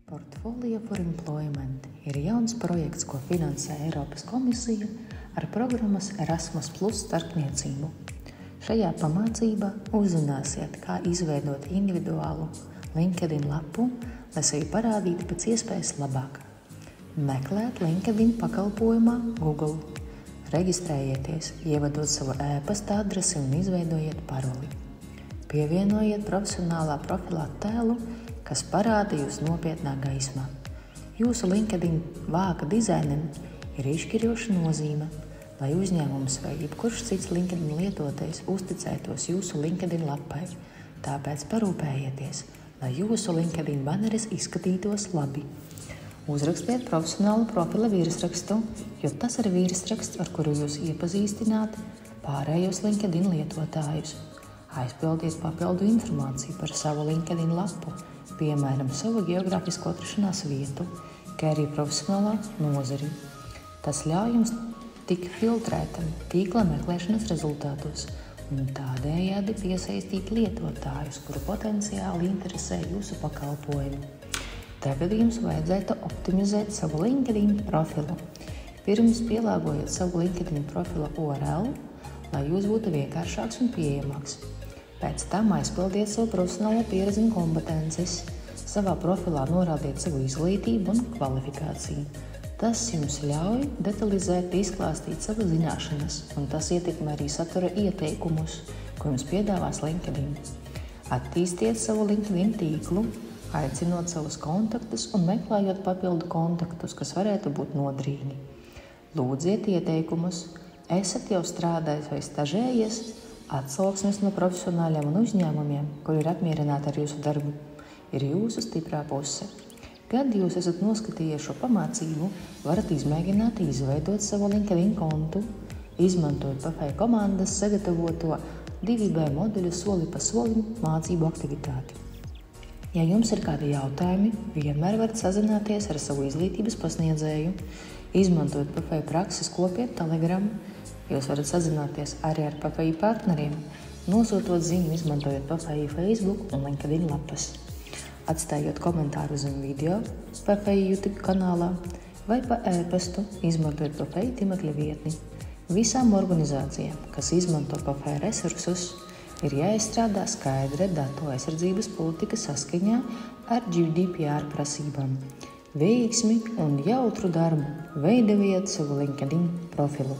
Portfolio for Employment ir jauns projekts, ko finansē Eiropas komisija ar programmas Erasmus+ starpniecību. Šajā pamācībā uzzināsiet, kā izveidot individuālu LinkedIn lapu, lai sevi parādītu pēc iespējas labāk. Meklēt LinkedIn pakalpojumā Google. Reģistrējieties, ievadot savu e-pasta adresi un izveidojiet paroli. Pievienojiet profesionālā profila attēlu, kas parāda jūs nopietnā gaismā. Jūsu LinkedIn vāka dizainam ir izšķiroša nozīme, lai uzņēmums vai jebkurš cits LinkedIn lietotājs uzticētos jūsu LinkedIn lapai. Tāpēc parūpējieties, lai jūsu LinkedIn baneris izskatītos labi. Uzrakstiet profesionālu profila virsrakstu, jo tas ir virsraksts, ar kuru jūs iepazīstināt pārējos LinkedIn lietotājus. Aizpildiet papildu informāciju par savu LinkedIn lapu, piemēram, savu geogrāfisko atrašanās vietu, kā arī profesionālā nozari. Tas ļauj jums tikt filtrētam tīkla meklēšanas rezultātos un tādējādi piesaistīt lietotājus, kuru potenciāli interesē jūsu pakalpojumu. Tagad jums vajadzētu optimizēt savu LinkedIn profilu. Pirms pielāgojot savu LinkedIn profila URL, lai jūs būtu vienkāršāks un pieejamāks. Pēc tam aizpildiet savu profesionālo pieredzi un kompetences. Savā profilā norādiet savu izglītību un kvalifikāciju. Tas jums ļauj detalizēt izklāstīt savas zināšanas, un tas ietekmē arī satura ieteikumus, ko jums piedāvās LinkedIn. Attīstiet savu LinkedIn tīklu, aicinot savus kontaktus un meklējot papildu kontaktus, kas varētu būt noderīgi. Lūdziet ieteikumus, esat jau strādājis vai stažējies, atsauksmes no profesionāļiem un uzņēmumiem, kuri ir apmierināti ar jūsu darbu, ir jūsu stiprā puse. Kad jūs esat noskatījies šo pamācību, varat izmēģināt izveidot savu LinkedIn kontu, izmantojot PFI komandas sagatavoto 2B moduļu soli pa solim mācību aktivitāti. Ja jums ir kādi jautājumi, vienmēr varat sazināties ar savu izglītības pasniedzēju, izmantojot PFI prakses kopienu Telegram. Jūs varat sazināties arī ar PFI partneriem, nosūtot ziņu, izmantojot PFI Facebook un LinkedIn lapas, atstājot komentāru zem video PFI YouTube kanālā vai pa e-pastu, izmantojot PFI tīmekļa vietni. Visām organizācijām, kas izmanto PFI resursus, ir jāizstrādā skaidra datu aizsardzības politika saskaņā ar GDPR prasībām. Veiksmi un jautru darbu veidojiet savu LinkedIn profilu.